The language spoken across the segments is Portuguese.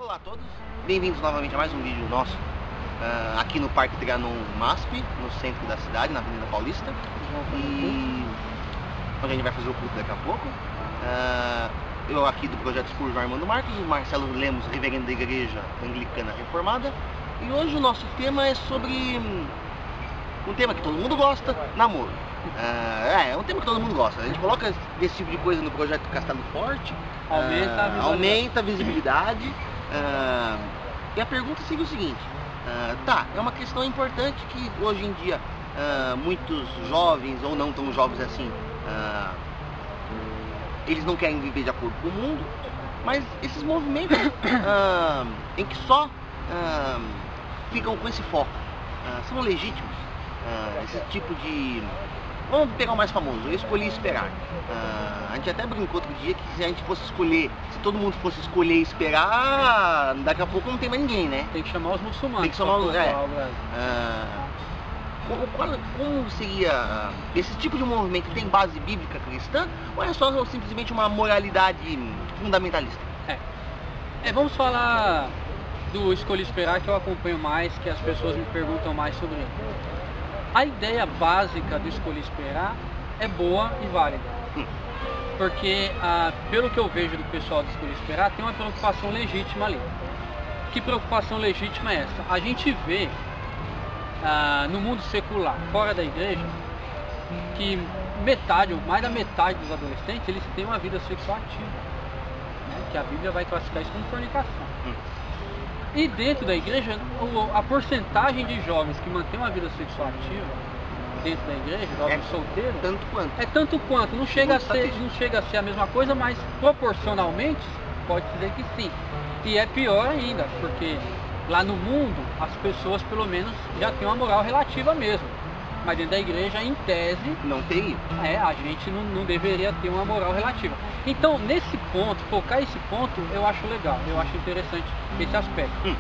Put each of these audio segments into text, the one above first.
Olá a todos, bem-vindos novamente a mais um vídeo nosso aqui no Parque Trianon MASP, no centro da cidade, na Avenida Paulista. E onde a gente vai fazer o culto daqui a pouco. Eu aqui do Projeto Spurgeon Armando Marcos, o Marcelo Lemos, reverendo da Igreja Anglicana Reformada. E hoje o nosso tema é sobre um tema que todo mundo gosta, namoro. É um tema que todo mundo gosta. A gente coloca esse tipo de coisa no Projeto Castelo Forte, aumenta a visibilidade. E a pergunta seria o seguinte: é uma questão importante que hoje em dia muitos jovens, ou não tão jovens assim, eles não querem viver de acordo com o mundo, mas esses movimentos em que só ficam com esse foco são legítimos? Esse tipo de... Vamos pegar o mais famoso, eu escolhi esperar. A gente até brincou outro dia que se a gente fosse escolher, se todo mundo fosse escolher esperar, daqui a pouco não tem mais ninguém, né? Tem que chamar os muçulmanos. Tem que chamar os... Como seria esse tipo de movimento? Tem base bíblica cristã ou é só simplesmente uma moralidade fundamentalista? Vamos falar do Escolhi Esperar, que eu acompanho mais, que as pessoas me perguntam mais sobre ele. A ideia básica do Escolhi Esperar é boa e válida, porque pelo que eu vejo do pessoal do Escolhi Esperar, tem uma preocupação legítima ali. Que preocupação legítima é essa? A gente vê no mundo secular, fora da igreja, que metade ou mais da metade dos adolescentes eles têm uma vida sexual ativa, né? Que a Bíblia vai classificar isso como fornicação. E dentro da igreja, a porcentagem de jovens que mantém uma vida sexual ativa dentro da igreja, jovens solteiros, tanto quanto. Não chega a ser a mesma coisa, mas proporcionalmente pode dizer que sim. E é pior ainda, porque lá no mundo as pessoas pelo menos já têm uma moral relativa mesmo. Mas dentro da igreja, em tese, não teria. A gente não deveria ter uma moral relativa. Então, nesse ponto, focar esse ponto, eu acho legal, eu acho interessante esse aspecto.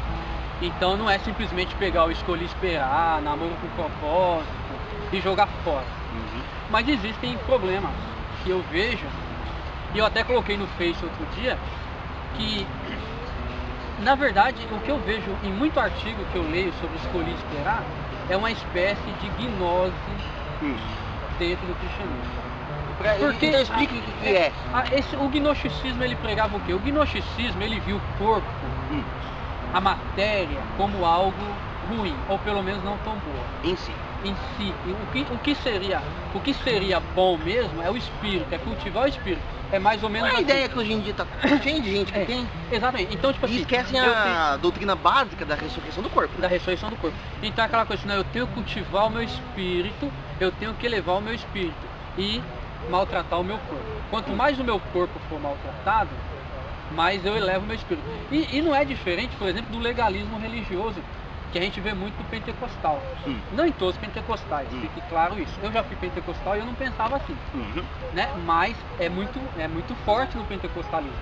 Então, não é simplesmente pegar o Escolhi Esperar, namoro com propósito e jogar fora. Mas existem problemas que eu vejo, e eu até coloquei no Face outro dia, que, na verdade, o que eu vejo em muito artigo que eu leio sobre Escolhi Esperar, é uma espécie de gnose dentro do cristianismo. Porque então explica o que é. O gnosticismo, ele pregava o quê? O gnosticismo, ele viu o corpo, a matéria, como algo ruim, ou pelo menos não tão boa. Em si. O que seria bom mesmo é o espírito, é cultivar o espírito. É mais ou menos a ideia que hoje em dia tá cheio de gente que tem. Exatamente. Então, tipo assim, e esquecem a doutrina básica da ressurreição do corpo. Da ressurreição do corpo. Então, aquela coisa, eu tenho que cultivar o meu espírito, eu tenho que elevar o meu espírito e maltratar o meu corpo. Quanto mais o meu corpo for maltratado, mais eu elevo o meu espírito. E não é diferente, por exemplo, do legalismo religioso, que a gente vê muito no pentecostal. Não em todos os pentecostais, fique claro isso. Eu já fui pentecostal e eu não pensava assim, né? Mas é muito forte no pentecostalismo.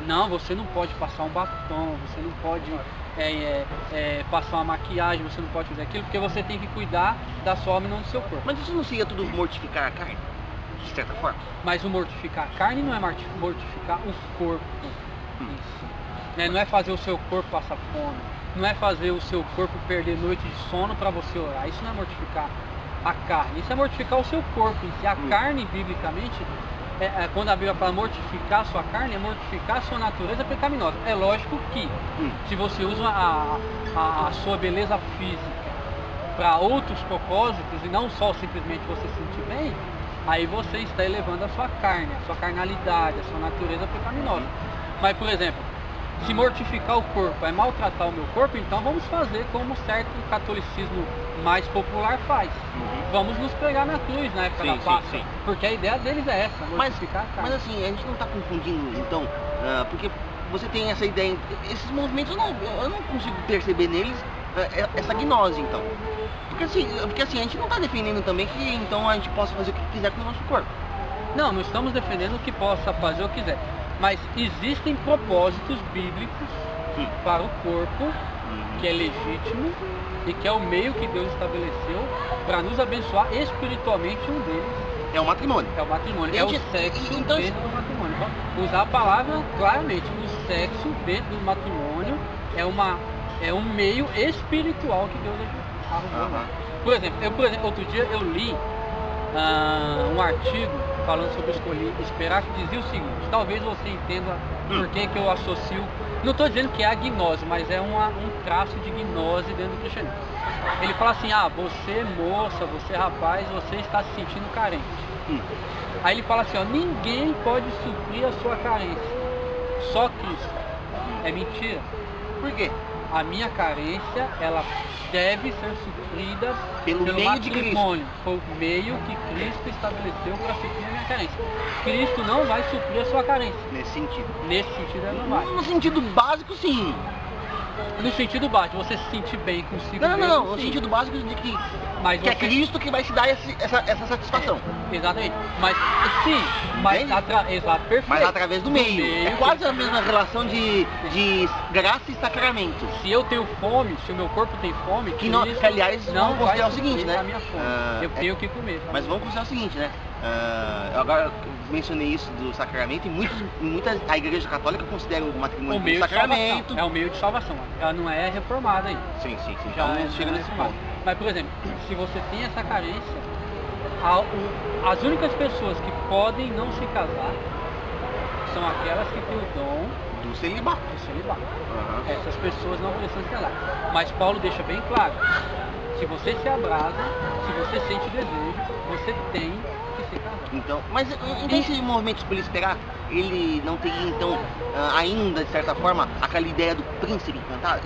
Não, você não pode passar um batom, você não pode passar uma maquiagem, você não pode fazer aquilo, porque você tem que cuidar da sua alma e não do seu corpo. Mas isso não seria tudo mortificar a carne, de certa forma? Mas o mortificar a carne não é mortificar o corpo em si, né? Não é fazer o seu corpo passar fome, não é fazer o seu corpo perder noite de sono para você orar. Isso não é mortificar a carne, isso é mortificar o seu corpo em si. A carne, biblicamente, quando a Bíblia fala mortificar a sua carne, é mortificar a sua natureza pecaminosa. É lógico que, se você usa a sua beleza física para outros propósitos, e não só simplesmente você se sentir bem, aí você está elevando a sua carne, a sua carnalidade, a sua natureza pecaminosa. Mas, por exemplo, se mortificar o corpo é maltratar o meu corpo, então vamos fazer como certo catolicismo mais popular faz. Vamos nos pregar na cruz na época da Páscoa, porque a ideia deles é essa, mortificar a carne. Mas assim, a gente não está confundindo, então, porque você tem essa ideia, esses movimentos eu não consigo perceber neles essa gnose, então. Porque assim, a gente não está defendendo também que então a gente possa fazer o que quiser com o nosso corpo. Não estamos defendendo que possa fazer o que quiser. Mas existem propósitos bíblicos para o corpo, que é legítimo e que é o meio que Deus estabeleceu para nos abençoar espiritualmente. Um deles é o matrimônio. É o matrimônio, é o sexo dentro do matrimônio. Então, usar a palavra claramente, o sexo dentro do matrimônio é um meio espiritual que Deus arrumou. Aham. Por exemplo, outro dia eu li um artigo falando sobre esperar, que dizia o seguinte: talvez você entenda por que eu associo, não estou dizendo que é a gnose, mas é um traço de gnose dentro do cristianismo. Ele fala assim: você moça, você rapaz, você está se sentindo carente. Aí ele fala assim: ninguém pode suprir a sua carência, só Cristo. É mentira. Por quê? A minha carência, ela deve ser suprida Pelo meio de matrimônio. Foi o meio que Cristo estabeleceu para suprir a minha carência. Cristo não vai suprir a sua carência. Nesse sentido. Nesse sentido, ele não vai. No sentido básico, sim. No sentido básico, você se sentir bem consigo Não, mesmo, no sim. sentido básico de que Mas é você- Cristo que vai te dar essa satisfação. Exatamente. Mas sim, mas Entende? exato, perfeito. Mas através do meio. É quase a mesma relação de graça e sacramento. Se eu tenho fome, se o meu corpo tem fome, Que não- Cristo que, aliás, não vamos considerar vai o seguinte, suprir né? a minha fome. Eu É- tenho que comer. Mas vamos considerar o seguinte, né? Eu agora mencionei isso do sacramento e muitas a Igreja Católica considera o matrimônio O como meio de sacramento. salvação. É o meio de salvação. Ela não é reformada ainda. Sim. Já Então é, chega não é nesse reformada. ponto. Mas, por exemplo, se você tem essa carência, as únicas pessoas que podem não se casar são aquelas que têm o dom Do celibato. do celibato. Aham. Essas pessoas não precisam se casar. Mas Paulo deixa bem claro: se você se abrasa, se você sente desejo, você tem que se casar. Então, mas esse movimento por esperar, ele não teria então ainda, de certa forma, aquela ideia do príncipe encantado?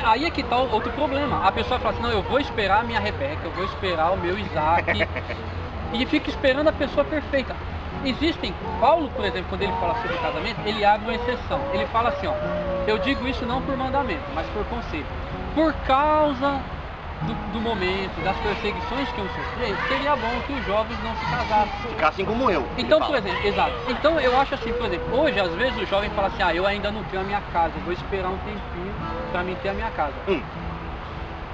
Aí é que tá outro problema. A pessoa fala assim: não, eu vou esperar a minha Rebeca, eu vou esperar o meu Isaac. E fica esperando a pessoa perfeita. Paulo, por exemplo, quando ele fala sobre casamento, ele abre uma exceção. Ele fala assim: eu digo isso não por mandamento, mas por conselho. Por causa do momento, das perseguições que iam sofrer, seria bom que os jovens não se casassem. Ficar assim como eu. Então, ele por fala. exemplo, exato. Então eu acho assim, por exemplo, hoje às vezes o jovem fala assim: eu ainda não tenho a minha casa, eu vou esperar um tempinho para mim ter a minha casa.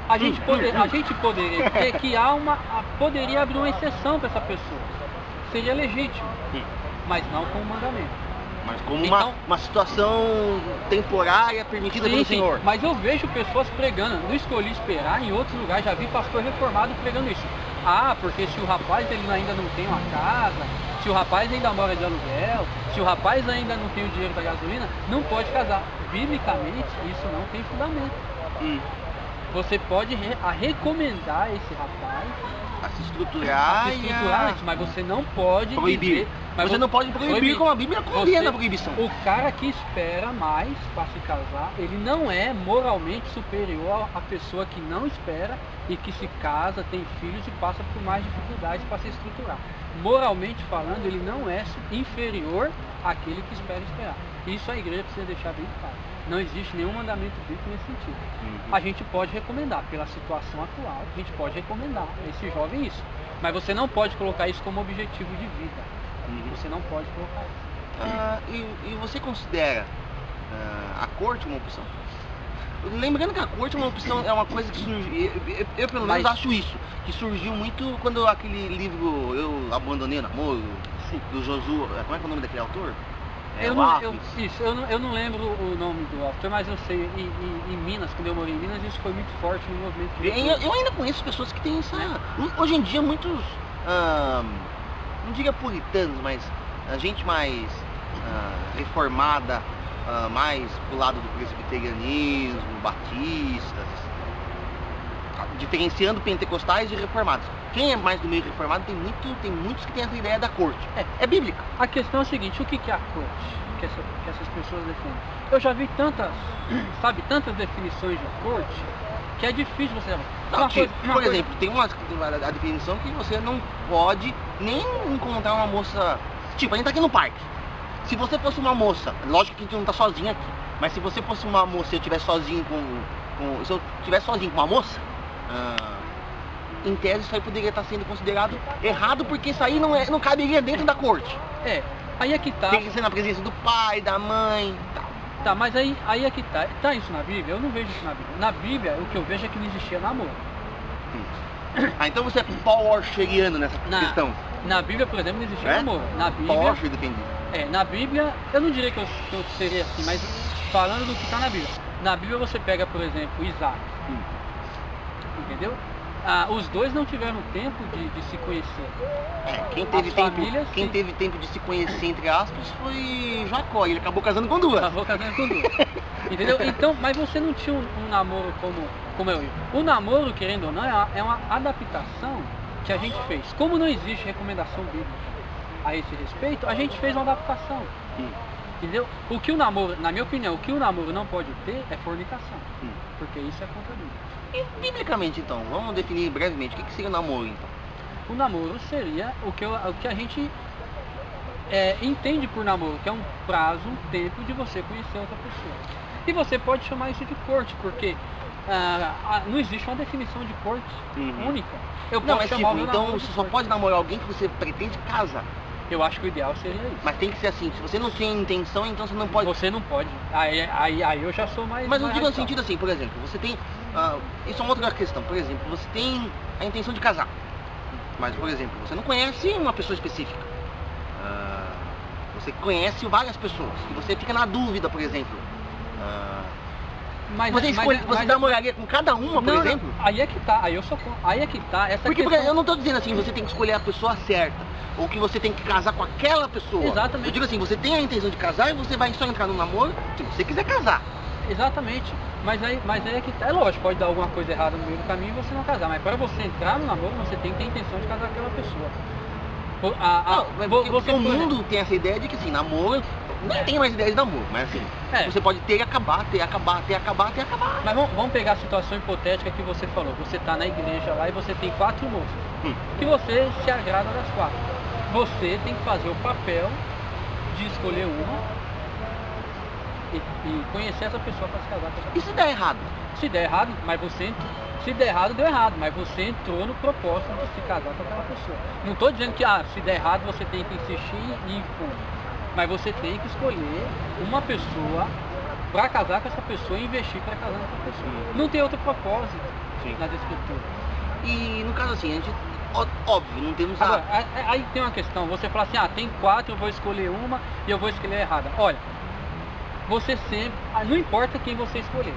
A gente poderia ter que poderia abrir uma exceção para essa pessoa. Seria legítimo, mas não com o mandamento. Mas como Então- uma situação temporária permitida pelo Senhor. Mas eu vejo pessoas pregando, não escolhi esperar, em outros lugares já vi pastor reformado pregando isso. Porque se o rapaz ele ainda não tem uma casa, se o rapaz ainda mora de aluguel, se o rapaz ainda não tem o dinheiro da gasolina, não pode casar. Biblicamente, isso não tem fundamento. Você pode recomendar esse rapaz A se estruturar, a se estruturar antes, mas você não pode proibir. dizer- mas Você não pode proibir como a Bíblia condena a proibição. O cara que espera mais para se casar, ele não é moralmente superior à pessoa que não espera e que se casa, tem filhos e passa por mais dificuldades para se estruturar. Moralmente falando, ele não é inferior àquele que espera esperar. Isso a igreja precisa deixar bem claro. Não existe nenhum mandamento bíblico nesse sentido. A gente pode recomendar, pela situação atual, a gente pode recomendar a esse jovem isso. Mas você não pode colocar isso como objetivo de vida. Você não pode colocar isso. E você considera a corte uma opção? Lembrando que a corte é uma opção, é uma coisa que surgiu, eu pelo menos Mas- acho isso, que surgiu muito quando aquele livro Eu Abandonei o Namoro, Sim. do Josué, como é que é o nome daquele autor? Eu o não, Alves. eu não lembro o nome do autor, mas eu sei, em Minas, quando eu morei em Minas, isso foi muito forte no movimento de Eu ainda conheço pessoas que têm essa. Hoje em dia, muitos. Não diria puritanos, mas a gente mais reformada, mais pro lado do presbiterianismo, batistas, diferenciando pentecostais e reformados. Quem é mais do meio reformado tem muitos que têm essa ideia da corte. É bíblica. A questão é a seguinte: o que é a corte que essas pessoas defendem? Eu já vi tantas definições de corte que é difícil você saber. Por exemplo, tem a definição que você não pode nem encontrar uma moça. Tipo, a gente tá aqui no parque. Se você fosse uma moça, lógico que a gente não tá sozinho aqui, mas se você fosse uma moça e eu estivesse sozinho se eu estivesse sozinho com uma moça, em tese isso aí poderia estar sendo considerado errado, porque isso aí não caberia dentro da corte. Aí é que tá. Tem que ser na presença do pai, da mãe e tal. Tá, mas aí é que tá. Tá isso na Bíblia? Eu não vejo isso na Bíblia. Na Bíblia, o que eu vejo é que não existia namoro. Então você é Porsche-iano nessa questão. Na Bíblia, por exemplo, não existia namoro. Na Bíblia, Porsche defendido. na Bíblia, eu não diria que eu seria assim, mas falando do que está na Bíblia. Na Bíblia você pega, por exemplo, Isaac, entendeu? Os dois não tiveram tempo de se conhecer. Quem teve tempo de se conhecer, entre aspas, foi Jacó. Ele acabou casando com duas. Entendeu? Então, mas você não tinha um namoro como eu. O namoro, querendo ou não, é uma adaptação que a gente fez. Como não existe recomendação bíblica a esse respeito, a gente fez uma adaptação. Entendeu? O que o namoro, na minha opinião, o que o namoro não pode ter é fornicação. Porque isso é contra a Bíblia. E biblicamente, então, vamos definir brevemente o que seria o namoro, então? O namoro seria o que a gente entende por namoro, que é um prazo, um tempo de você conhecer outra pessoa. E você pode chamar isso de corte, porque não existe uma definição de corte única. Eu posso mas chamar tipo, então você só pode namorar alguém que você pretende casar. Eu acho que o ideal seria isso. Mas tem que ser assim, se você não tem intenção, então você não pode... Você não pode. Aí eu já sou mais... Mas eu digo no radical. sentido assim, por exemplo, você tem... isso é uma outra questão. Por exemplo, você tem a intenção de casar. Mas, por exemplo, você não conhece uma pessoa específica. Você conhece várias pessoas. E você fica na dúvida, por exemplo. Você namoraria com cada uma, por exemplo? Não, aí é que tá. Aí é que tá. Porque eu não tô dizendo assim, você tem que escolher a pessoa certa. Ou que você tem que casar com aquela pessoa. Exatamente. Eu digo assim, você tem a intenção de casar e você vai só entrar no namoro se você quiser casar. Exatamente. Mas aí é que tá. É lógico, pode dar alguma coisa errada no meio do caminho e você não casar. Mas para você entrar no namoro, você tem que ter a intenção de casar com aquela pessoa. Porque o mundo tem essa ideia de que assim, namoro, nem tem mais ideia de namoro, mas assim, você pode ter e acabar, ter e acabar, ter e acabar, ter e acabar. Mas vamos pegar a situação hipotética que você falou. Você tá na igreja lá e você tem 4 moças. Que você se agrada das 4. Você tem que fazer o papel de escolher uma e conhecer essa pessoa para se casar com essa pessoa. E se der errado? Se der errado, se der errado, deu errado, mas você entrou no propósito de se casar com aquela pessoa. Não estou dizendo que se der errado você tem que insistir e ir fundo, mas você tem que escolher uma pessoa para casar com essa pessoa e investir para casar com essa pessoa. Não tem outro propósito nas escrituras. E no caso assim, a gente, óbvio, não temos Agora, aí tem uma questão, você fala assim, tem 4, eu vou escolher uma e eu vou escolher a errada. Olha, você sempre, não importa quem você escolher.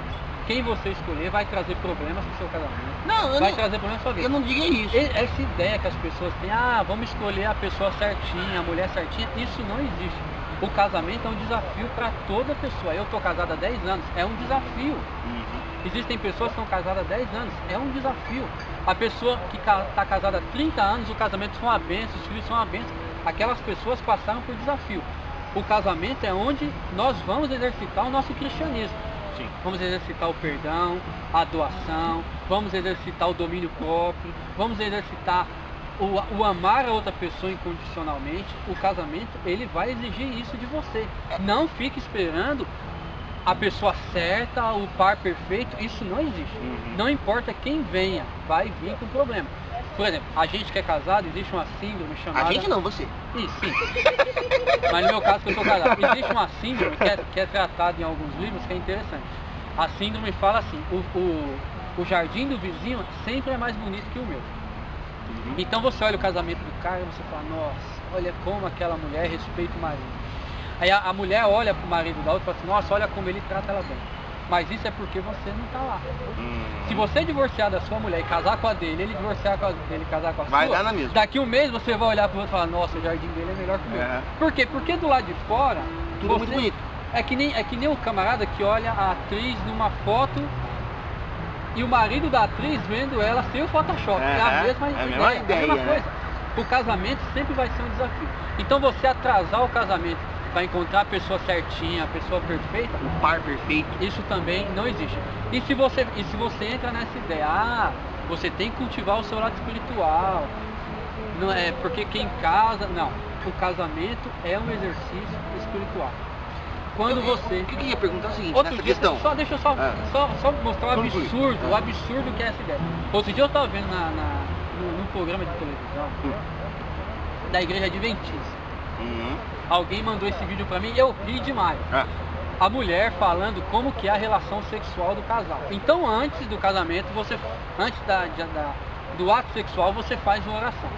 Quem você escolher vai trazer problemas pro seu casamento. Vai trazer problemas na sua vida. Eu não diria isso. Essa ideia que as pessoas têm, vamos escolher a pessoa certinha, a mulher certinha, isso não existe. O casamento é um desafio para toda pessoa. Eu estou casado há 10 anos, é um desafio. Existem pessoas que estão casadas há 10 anos, é um desafio. A pessoa que está casada há 30 anos, o casamento foi uma bênção, os filhos são uma bênção. Aquelas pessoas passaram por desafio. O casamento é onde nós vamos exercitar o nosso cristianismo. Vamos exercitar o perdão, a doação, vamos exercitar o domínio próprio, vamos exercitar o amar a outra pessoa incondicionalmente. O casamento, ele vai exigir isso de você. Não fique esperando a pessoa certa, o par perfeito, isso não existe. Não importa quem venha, vai vir com problema. Por exemplo, a gente que é casado, existe uma síndrome chamada... A gente não, você. Isso, sim. Mas no meu caso que eu sou casado, existe uma síndrome que é tratada em alguns livros que é interessante. A síndrome fala assim, o jardim do vizinho sempre é mais bonito que o meu. Então você olha o casamento do cara e você fala, nossa, olha como aquela mulher respeita o marido. Aí a mulher olha pro marido da outra e fala assim, nossa, olha como ele trata ela bem. Mas isso é porque você não está lá. Se você divorciar da sua mulher e casar com a dele, ele divorciar com a dele e casar com a vai sua, dar na mesma. Daqui um mês você vai olhar para o outro e falar, nossa, o jardim dele é melhor que o meu. Por quê? Porque do lado de fora, tudo muito bonito. É que nem o camarada que olha a atriz numa foto e o marido da atriz vendo ela sem o Photoshop. É a mesma ideia, é a mesma coisa. O casamento sempre vai ser um desafio. Então você atrasar o casamento para encontrar a pessoa certinha, a pessoa perfeita, o par perfeito, isso também não existe. E se você entra nessa ideia, você tem que cultivar o seu lado espiritual, não é porque quem casa, não, o casamento é um exercício espiritual. Quando você... O que eu ia perguntar é o seguinte, outro nessa dia, questão... Deixa eu só mostrar o absurdo que é essa ideia. Outro dia eu estava vendo num programa de televisão da Igreja Adventista. Alguém mandou esse vídeo pra mim e eu ri demais. A mulher falando como que é a relação sexual do casal. Então antes do casamento, antes do ato sexual, você faz uma oração.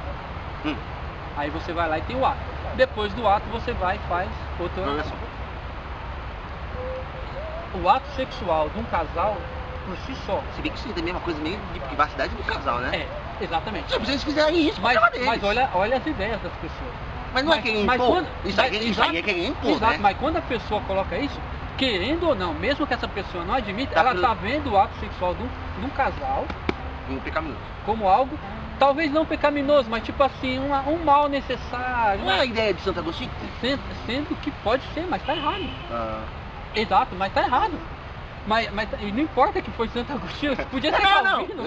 Aí você vai lá e tem o ato. Depois do ato você vai e faz outra oração. o ato sexual de um casal por si só. Se bem que isso é também é uma coisa meio de privacidade do casal, né? É, exatamente. Se eles fizerem isso, Mas olha as ideias das pessoas. Mas não é querer impor. Isso aí é querer impor, exato, né? mas quando a pessoa coloca isso, querendo ou não, mesmo que essa pessoa não admita, ela tá vendo o ato sexual de um casal pecaminoso. como algo, talvez não pecaminoso, mas tipo assim, um mal necessário. Não é a ideia de Santo Agostinho? Sendo que pode ser, mas tá errado. Ah. Exato, mas tá errado. Mas não importa que foi Santo Agostinho, podia ser Calvino.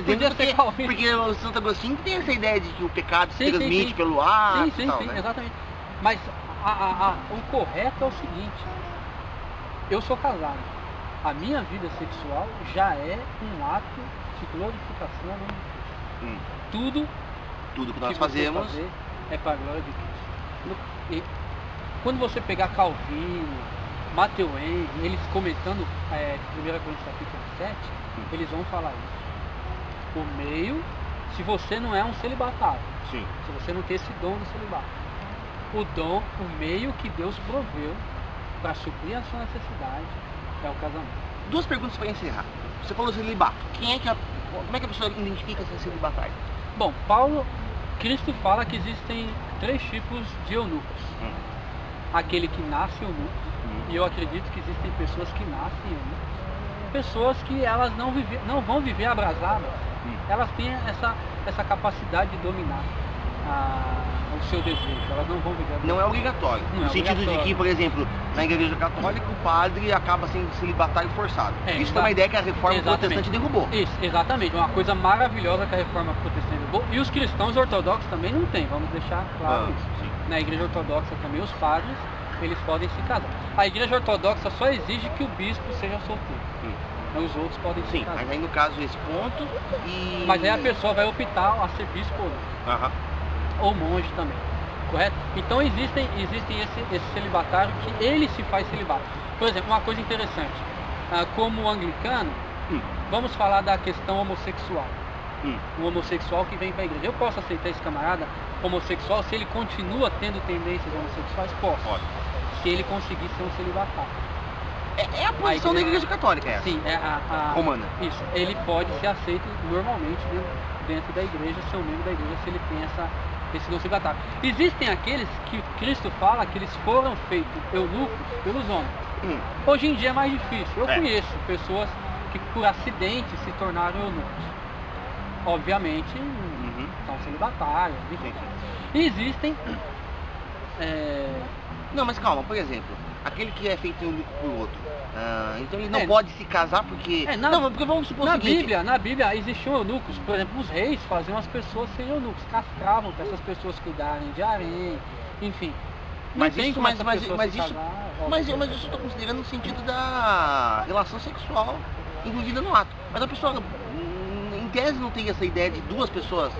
Podia ser Calvino. Porque o Santo Agostinho tem essa ideia de que o pecado se transmite pelo ar. Sim, né? Exatamente. Mas o correto é o seguinte: eu sou casado. A minha vida sexual já é um ato de glorificação ao nome de Cristo. Tudo que nós fazemos é para a glória de Cristo. E quando você pegar Calvino, Matthew Henry, eles comentando 1 Coríntios capítulo 7, eles vão falar isso. O meio, se você não é um celibatário, se você não tem esse dom do celibato, o meio que Deus proveu para suprir a sua necessidade é o casamento. Duas perguntas para encerrar. Você falou celibato. Como é que a pessoa identifica se é celibatário? Bom, Cristo fala que existem 3 tipos de eunucos. Aquele que nasce eunuco, e eu acredito que existem pessoas que nascem eunucos, pessoas que elas não vão viver abrasadas, elas têm essa capacidade de dominar o seu desejo, elas não vão viver abrasadas. Não é obrigatório, no sentido de que, por exemplo, na igreja católica o padre acaba sendo celibatário forçado. Isso foi uma ideia que a reforma protestante derrubou. Isso, exatamente, uma coisa maravilhosa que a reforma protestante derrubou, e os cristãos ortodoxos também não têm, vamos deixar claro isso. Na igreja ortodoxa também os padres, eles podem se casar. A igreja ortodoxa só exige que o bispo seja solteiro. Os outros podem se casar. Mas aí no caso esse ponto Mas aí a pessoa vai optar a ser bispo ou monge também, correto? Então existem esse celibatário que ele se faz celibato. Por exemplo, uma coisa interessante, como anglicano, vamos falar da questão homossexual. O homossexual que vem para a igreja. Eu posso aceitar esse camarada homossexual se ele continua tendo tendências homossexuais? Posso. Se ele conseguir ser um celibatário. É a posição da igreja católica, essa. Sim, é a romana. Isso. Ele pode ser aceito normalmente dentro da igreja, ser um membro da igreja, se ele tem esse dom celibatário. Existem aqueles que Cristo fala que eles foram feitos eunucos pelos homens. Hoje em dia é mais difícil. Eu conheço pessoas que por acidente se tornaram eunucos. Obviamente são celibatários, enfim. E existem Não, mas calma, por exemplo, aquele que é feito eunuco por outro, então ele não pode se casar porque... Não, porque vamos supor o seguinte... Na Bíblia existiam eunucos, por exemplo, os reis faziam as pessoas serem eunucos, castravam para essas pessoas cuidarem de harém, enfim. Mas isso eu estou considerando no sentido da relação sexual incluída no ato. Mas a pessoa, em tese, não tem essa ideia de duas pessoas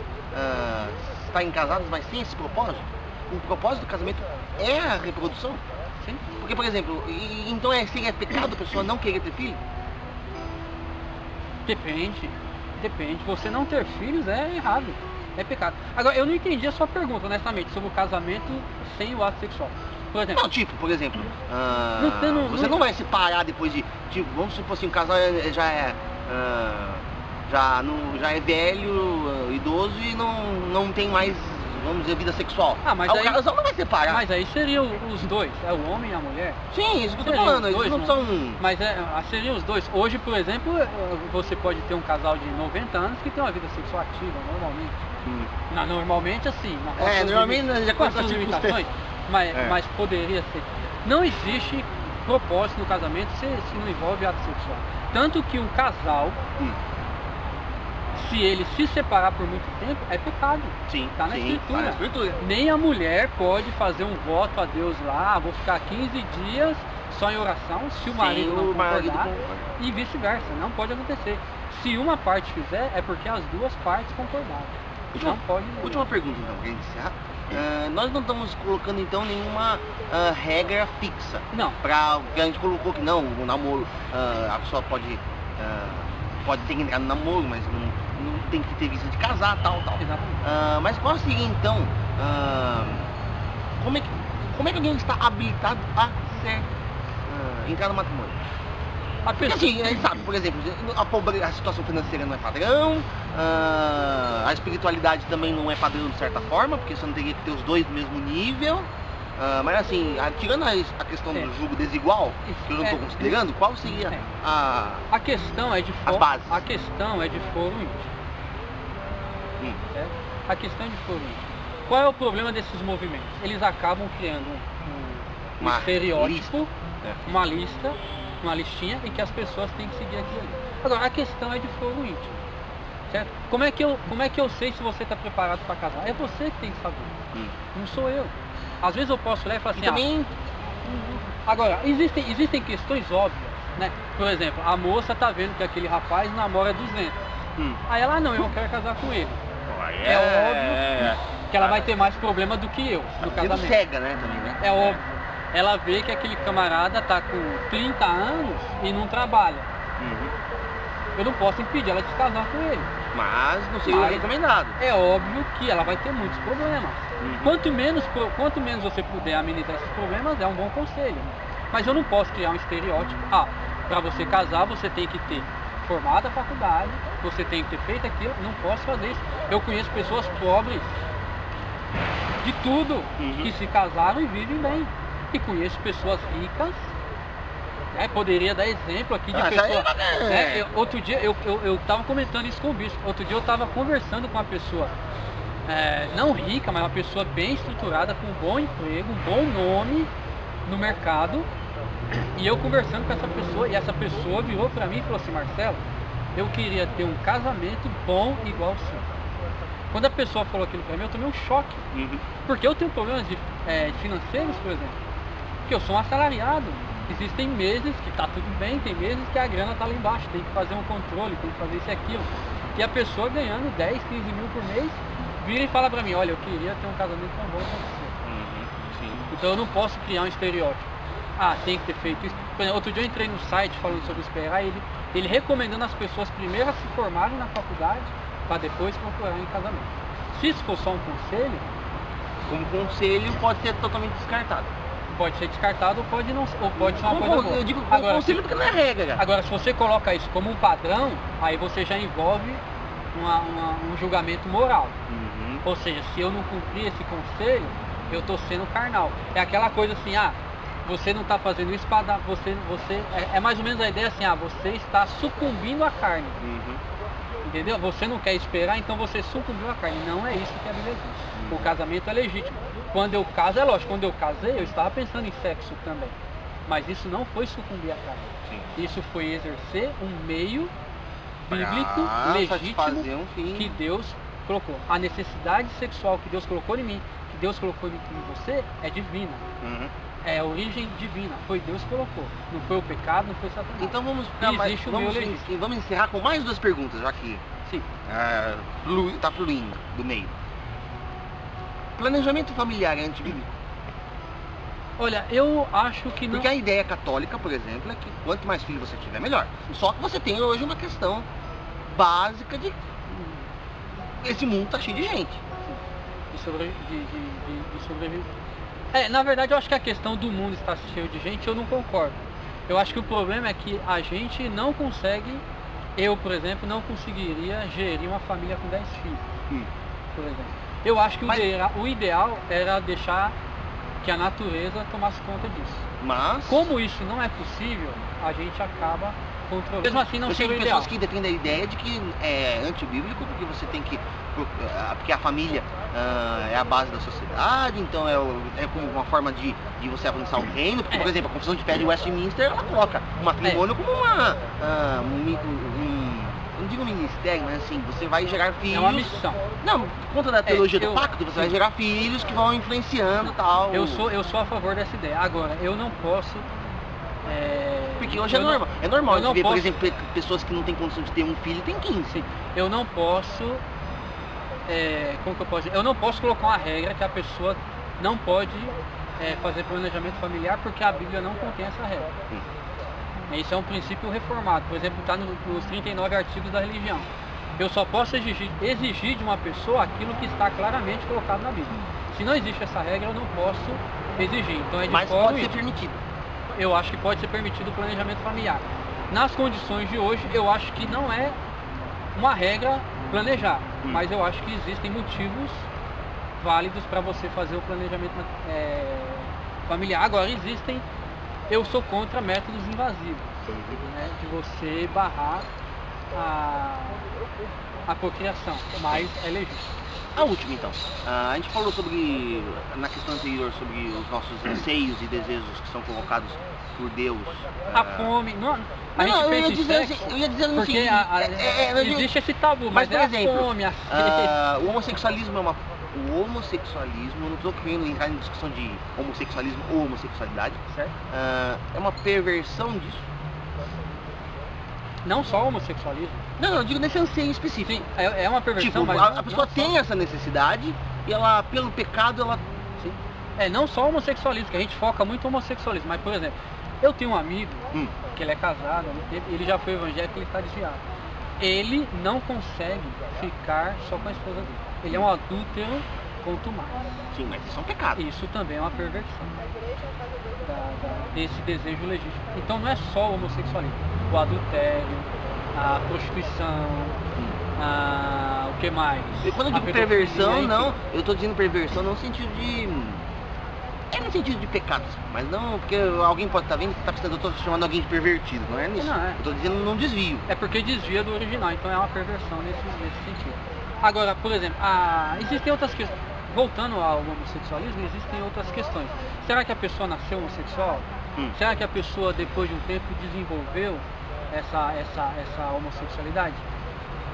estarem casadas, mas sem esse propósito. O propósito do casamento é a reprodução. Sim. Porque, por exemplo, então seria pecado a pessoa não querer ter filho? Depende. Você não ter filhos é errado. É pecado. Agora, eu não entendi a sua pergunta, honestamente, sobre o casamento sem o ato sexual. Por exemplo... Não, tipo, por exemplo, você não vai se parar depois de... Tipo, vamos supor assim, um casal já é velho, idoso e não tem mais, vamos dizer, vida sexual. Mas aí, o casal não vai separar. Mas aí seriam os dois, o homem e a mulher? Sim, isso que eu tô falando, eles não são... Mas seriam os dois. Hoje, por exemplo, você pode ter um casal de 90 anos que tem uma vida sexual ativa, normalmente. Normalmente assim. Normalmente já com as suas limitações, mas poderia ser. Não existe propósito no casamento se não envolve ato sexual. Tanto que um casal, se ele se separar por muito tempo, é pecado. Sim, tá na escritura. Tá na escritura. Nem a mulher pode fazer um voto a Deus lá, vou ficar 15 dias só em oração, se o marido não concordar, e vice-versa, não pode acontecer. Se uma parte fizer, é porque as duas partes concordaram. Última pergunta então, para encerrar. Nós não estamos colocando então nenhuma regra fixa. Não. A gente colocou que não, o namoro, a pessoa pode ter que entrar no namoro, mas não tem que ter vista de casar, tal. Exatamente. Mas qual seria então, como é que alguém está habilitado a ser entrar no matrimônio? A Porque pessoa... assim, a gente sabe, por exemplo, a situação financeira não é padrão, a espiritualidade também não é padrão de certa forma, porque você não teria que ter os dois do mesmo nível. Mas assim, tirando a questão do julgo desigual, que eu não estou considerando, qual seria a questão é de as bases? A questão é de foro íntimo. Certo? A questão é de foro íntimo. Qual é o problema desses movimentos? Eles acabam criando um estereótipo, uma lista, uma listinha em que as pessoas têm que seguir aquilo ali. Agora, a questão é de foro íntimo. Certo? Como é que eu sei se você está preparado para casar? É você que tem que saber. Não sou eu. Às vezes eu posso olhar e falar assim, também... Agora, existem questões óbvias, né? Por exemplo, a moça tá vendo que aquele rapaz namora 200. Aí ela, não, eu não quero casar com ele. É óbvio que ela vai ter mais problema do que eu no casamento. Cega, né, também, né? É óbvio. Ela vê que aquele camarada tá com 30 anos e não trabalha. Eu não posso impedir ela de se casar com ele. Mas não seria recomendado. É óbvio que ela vai ter muitos problemas. Quanto menos você puder amenizar esses problemas, é um bom conselho. Mas eu não posso criar um estereótipo. Para você casar, você tem que ter formado a faculdade, você tem que ter feito aquilo. Não posso fazer isso. Eu conheço pessoas pobres de tudo que se casaram e vivem bem. E conheço pessoas ricas. Poderia dar exemplo aqui de pessoa. Outro dia eu estava comentando isso com o bispo. Outro dia eu estava conversando com uma pessoa não rica, mas uma pessoa bem estruturada, com um bom emprego, um bom nome no mercado. E eu conversando com essa pessoa, e essa pessoa virou para mim e falou assim: Marcelo, eu queria ter um casamento bom igual o seu. Quando a pessoa falou aquilo para mim, eu tomei um choque. Porque eu tenho problemas financeiros, por exemplo. Porque eu sou um assalariado. Existem meses que tá tudo bem, tem meses que a grana tá lá embaixo, tem que fazer um controle, tem que fazer isso e aquilo. E a pessoa ganhando 10, 15 mil por mês, vira e fala pra mim: olha, eu queria ter um casamento tão bom com você. Então eu não posso criar um estereótipo. Tem que ter feito isso. Por exemplo, outro dia eu entrei no site falando sobre esperar, ele recomendando as pessoas primeiro a se formarem na faculdade, para depois procurar em casamento. Se isso for só um conselho... Como conselho, pode ser totalmente descartado. Pode ser descartado ou pode ser uma coisa boa. Eu digo conselho porque não é regra. Agora, se você coloca isso como um padrão, aí você já envolve um julgamento moral. Ou seja, se eu não cumprir esse conselho, eu estou sendo carnal. É aquela coisa assim, você não está fazendo isso para dar... É mais ou menos a ideia assim, você está sucumbindo à carne. Entendeu? Você não quer esperar, então você sucumbiu à carne. Não é isso que a Bíblia diz. O casamento é legítimo. Quando eu caso, é lógico, quando eu casei, eu estava pensando em sexo também. Mas isso não foi sucumbir à carne. Isso foi exercer um meio bíblico legítimo que Deus colocou. A necessidade sexual que Deus colocou em mim, que Deus colocou em você, é divina. É a origem divina, foi Deus que colocou. Não foi o pecado, não foi Satanás. Então vamos encerrar com mais 2 perguntas, já que tá fluindo do meio. Planejamento familiar é antibíblico? Olha, eu acho que não. Porque a ideia católica, por exemplo, é que quanto mais filhos você tiver, melhor. Só que você tem hoje uma questão básica de... Esse mundo tá cheio de gente. De sobreviver. Na verdade, eu acho que a questão do mundo estar cheio de gente, eu não concordo. Eu acho que o problema é que a gente não consegue... Eu, por exemplo, não conseguiria gerir uma família com 10 filhos, por exemplo. Eu acho que o ideal era deixar que a natureza tomasse conta disso. Mas... Como isso não é possível, a gente acaba controlando. Mesmo assim, não seria o ideal. Pessoas que defendem a ideia de que é antibíblico, porque você tem que... Porque a família é a base da sociedade, então é como uma forma de você avançar o reino. Porque, por exemplo, a Confissão de Fé de Westminster, ela coloca o matrimônio como não digo ministério, mas assim, você vai gerar filhos... É uma missão. Não, por conta da teologia do pacto, você vai gerar filhos que vão influenciando e tal. Eu sou a favor dessa ideia. Agora, eu não posso... Porque hoje é normal de ver, por exemplo, pessoas que não têm condição de ter um filho e tem 15. Sim. Eu não posso... como que eu posso dizer? Eu não posso colocar uma regra que a pessoa não pode fazer planejamento familiar porque a Bíblia não contém essa regra. Isso é um princípio reformado, por exemplo, está nos 39 artigos da religião. Eu só posso exigir de uma pessoa aquilo que está claramente colocado na Bíblia. Se não existe essa regra, eu não posso exigir. Então mas pode ser permitido. eu acho que pode ser permitido o planejamento familiar. Nas condições de hoje, eu acho que não é uma regra planejar, mas eu acho que existem motivos válidos para você fazer o planejamento familiar. Agora, eu sou contra métodos invasivos, né, de você barrar a procriação, mas é legítimo. A última, então. A gente falou sobre, na questão anterior, sobre os nossos anseios e desejos que são colocados por Deus. A fome, a gente pensa em sexo, eu ia dizer porque existe esse tabu, mas por é exemplo, a fome, a sede. o homossexualismo eu não estou querendo entrar em discussão de homossexualismo ou homossexualidade, Certo? É uma perversão disso. Não só o homossexualismo. Não, eu digo nesse anseio específico. Sim, é uma perversão, Tipo, mas a pessoa tem essa necessidade e ela, pelo pecado, ela... Sim. Não só o homossexualismo, que a gente foca muito no homossexualismo, mas, por exemplo, eu tenho um amigo, que ele é casado, ele já foi evangélico, ele está desviado. Ele não consegue ficar só com a esposa dele. Ele é um adúltero contumaz. Sim, mas isso é um pecado. Isso também é uma perversão desse desejo legítimo. Então não é só o homossexualismo, o adultério, a prostituição, o que mais? E quando eu digo perversão, não, eu estou dizendo perversão não no sentido de... no sentido de pecado, mas não, porque alguém pode estar vendo que está pensando, eu estou chamando alguém de pervertido, não é nisso. Não, Eu estou dizendo num desvio. É porque desvia do original, então é uma perversão nesse sentido. Agora, por exemplo, existem outras questões. Voltando ao homossexualismo, existem outras questões. Será que a pessoa nasceu homossexual? Será que a pessoa, depois de um tempo, desenvolveu essa homossexualidade?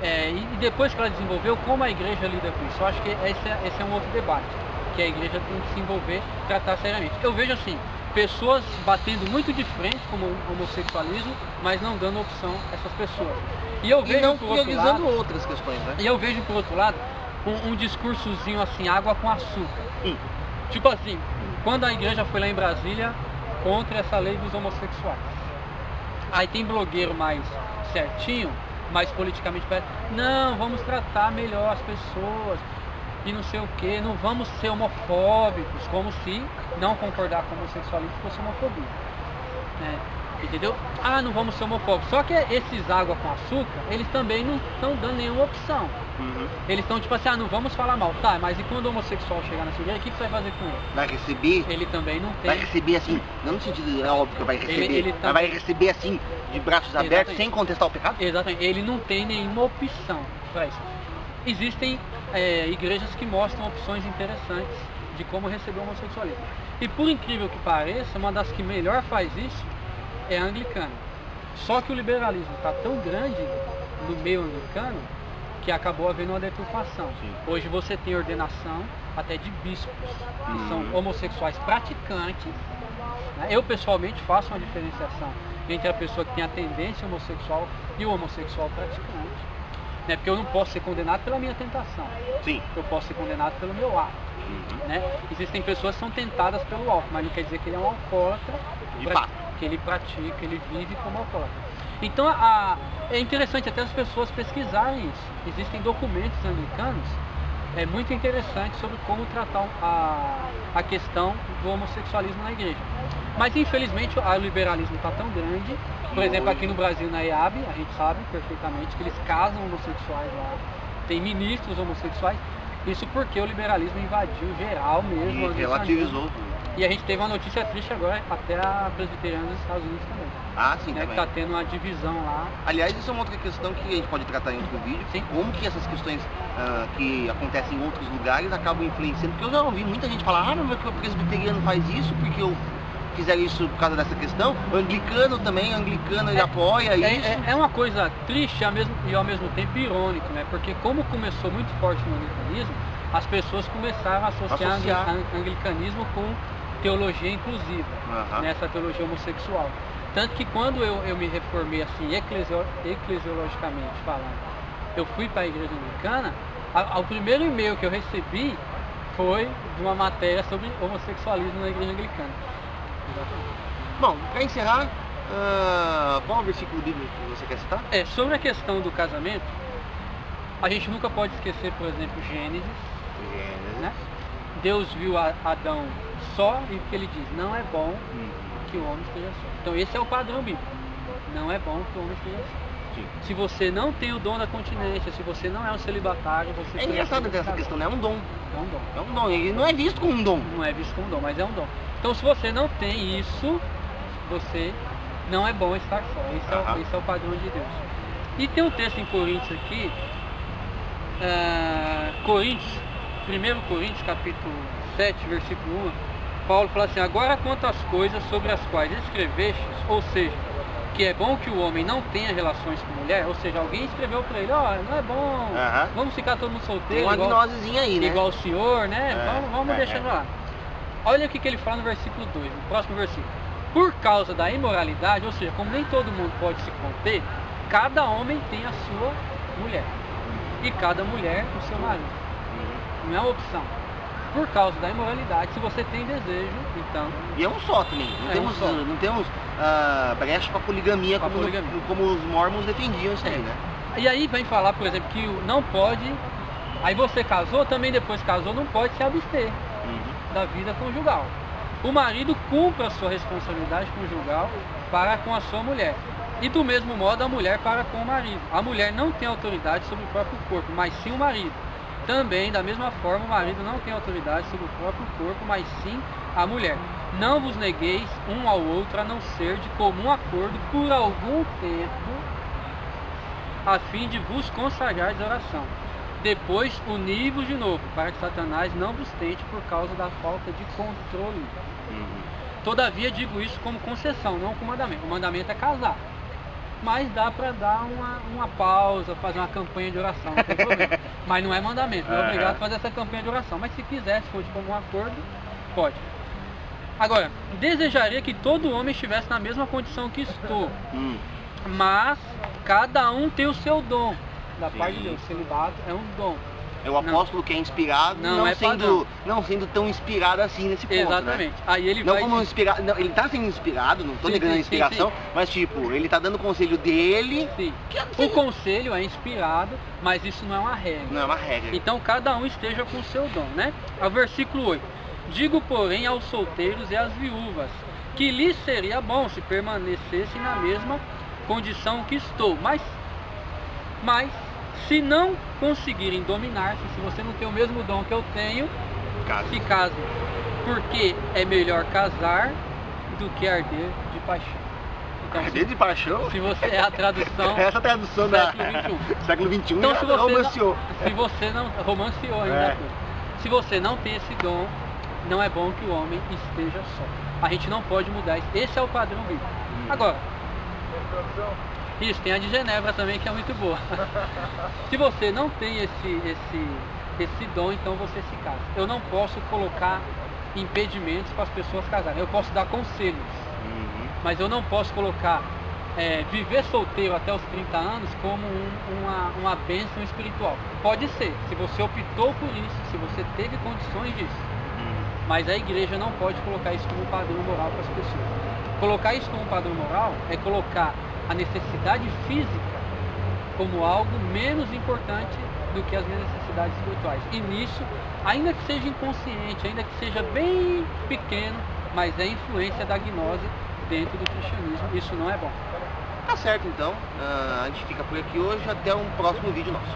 E depois que ela desenvolveu, como a igreja lida com isso? Eu acho que esse é um outro debate, que a igreja tem que se envolver, tratar seriamente. Eu vejo assim, pessoas batendo muito de frente com o homossexualismo, mas não dando opção a essas pessoas. E eu vejo, não por outro priorizando lado, outras questões, né? E eu vejo, por outro lado, um discursozinho assim, água com açúcar. Tipo assim, quando a igreja foi lá em Brasília contra essa lei dos homossexuais. Aí tem blogueiro mais certinho, mais politicamente perto. Não, vamos tratar melhor as pessoas e não sei o que, não vamos ser homofóbicos, como se não concordar com o homossexualismo fosse homofobia. Entendeu? Não vamos ser homofóbicos. Só que esses água com açúcar, eles também não estão dando nenhuma opção. Eles estão tipo assim, não vamos falar mal. Tá, mas e quando o homossexual chegar na sua igreja, o que você vai fazer com ele? Vai receber? Ele também não tem. Vai receber assim, não no sentido, é óbvio que vai receber, mas vai receber assim, de braços abertos, sem contestar o pecado? Exatamente, ele não tem nenhuma opção para isso. Existem igrejas que mostram opções interessantes de como receber o homossexualismo. E por incrível que pareça, uma das que melhor faz isso é a anglicana. Só que o liberalismo está tão grande no meio anglicano que acabou havendo uma deturpação. Hoje você tem ordenação até de bispos, que são homossexuais praticantes. Eu pessoalmente faço uma diferenciação entre a pessoa que tem a tendência homossexual e o homossexual praticante. Porque eu não posso ser condenado pela minha tentação. Sim. Eu posso ser condenado pelo meu ato. Existem pessoas que são tentadas pelo álcool, mas não quer dizer que ele é um alcoólatra, que ele pratica, ele vive como alcoólatra. Então é interessante até as pessoas pesquisarem isso. Existem documentos anglicanos muito interessantes sobre como tratar a questão do homossexualismo na igreja. Mas infelizmente o liberalismo está tão grande, por exemplo aqui no Brasil na EAB, a gente sabe perfeitamente que eles casam homossexuais lá, tem ministros homossexuais, isso porque o liberalismo invadiu geral mesmo. E relativizou tudo. E a gente teve uma notícia triste agora, até a presbiteriana dos Estados Unidos também. Sim, que também. tá tendo uma divisão lá. Aliás, isso é uma outra questão que a gente pode tratar em outro vídeo. Sim. Como que essas questões que acontecem em outros lugares acabam influenciando. Porque eu já ouvi muita gente falar, não, porque o presbiteriano faz isso, porque eu fizeram isso por causa dessa questão. O anglicano também, ele apoia isso. É uma coisa triste e ao mesmo tempo irônico, Porque como começou muito forte no anglicanismo, as pessoas começaram a associar anglicanismo com teologia inclusiva, nessa teologia homossexual. Tanto que quando eu me reformei assim, eclesiologicamente falando, eu fui para a igreja anglicana, o primeiro e-mail que eu recebi foi de uma matéria sobre homossexualismo na igreja anglicana. Bom, para encerrar, qual é o versículo bíblico que você quer citar? Sobre a questão do casamento, a gente nunca pode esquecer, por exemplo, Gênesis. Deus viu Adão só e o que ele diz, não é bom que o homem esteja só. Então esse é o padrão bíblico. Não é bom que o homem esteja só. Sim. Se você não tem o dom da continência, se você não é um celibatário, você É engraçado essa casar. questão, né? É um dom. É um dom. É um dom. E não é visto como um dom. Não é visto como dom, mas é um dom. Então se você não tem isso, você não é bom estar só. Esse é o padrão de Deus. E tem um texto em Coríntios aqui, Coríntios, 1 Coríntios capítulo 7, versículo 1, Paulo fala assim: agora quanto às coisas sobre as quais escrevestes, ou seja, que é bom que o homem não tenha relações com mulher, ou seja, alguém escreveu para ele, ó, não é bom, vamos ficar todo mundo solteiro, Tem uma gnósezinha aí, né? igual o senhor, né? Vamos deixar lá. Olha o que ele fala no versículo 2, no próximo versículo. Por causa da imoralidade, ou seja, como nem todo mundo pode se conter, cada homem tem a sua mulher e cada mulher o seu marido. Não é uma opção. Por causa da imoralidade, se você tem desejo, então... E é um só também. Não temos brecha para poligamia, como os mormons defendiam isso aí, né? E aí vem falar, por exemplo, que não pode... Aí você casou, também depois casou, não pode se abster da vida conjugal. O marido cumpre a sua responsabilidade conjugal para com a sua mulher. E do mesmo modo a mulher para com o marido. A mulher não tem autoridade sobre o próprio corpo, mas sim o marido. Também, da mesma forma, o marido não tem autoridade sobre o próprio corpo, mas sim a mulher. Não vos negueis um ao outro, a não ser de comum acordo por algum tempo, a fim de vos consagrar de oração. Depois uni-vos de novo, para que Satanás não vos tente por causa da falta de controle. Todavia digo isso como concessão, não como mandamento. O mandamento é casar. Mas dá para dar uma pausa, fazer uma campanha de oração, não tem problema. Mas não é mandamento, não é obrigado a fazer essa campanha de oração. Mas se quiser, se for de comum acordo, pode. Agora, desejaria que todo homem estivesse na mesma condição que estou. Mas cada um tem o seu dom. Da parte de Deus, celibato é um dom. É o apóstolo que é inspirado, não sendo tão inspirado assim nesse ponto. Exatamente. Né? Aí ele não vai como inspirado, não, ele está sendo inspirado, não estou negando a inspiração, mas tipo, ele está dando o conselho dele. Sim. O conselho é inspirado, mas isso não é uma regra. Não é uma regra. Então cada um esteja com o seu dom, né? O versículo 8. Digo, porém, aos solteiros e às viúvas, que lhes seria bom se permanecessem na mesma condição que estou. Mas se não conseguirem dominar-se, se você não tem o mesmo dom que eu tenho, se casem. Porque é melhor casar do que arder de paixão. Então, arder de paixão? Se você é a tradução... Essa tradução do século XXI. Século XXI então, se você romanceou. Se você não... Romanceou ainda. Se você não tem esse dom, não é bom que o homem esteja só. A gente não pode mudar isso. Esse é o padrão bíblico. Agora... Isso, tem a de Genebra também, que é muito boa. Se você não tem esse dom, então você se casa. Eu não posso colocar impedimentos para as pessoas casarem. Eu posso dar conselhos, mas eu não posso colocar viver solteiro até os 30 anos como uma bênção espiritual. Pode ser, se você optou por isso, se você teve condições disso. Mas a igreja não pode colocar isso como padrão moral para as pessoas. Colocar isso como padrão moral é colocar a necessidade física como algo menos importante do que as minhas necessidades espirituais. E nisso, ainda que seja inconsciente, ainda que seja bem pequeno, mas é influência da gnose dentro do cristianismo. Isso não é bom. Tá certo então, a gente fica por aqui hoje, até um próximo vídeo nosso.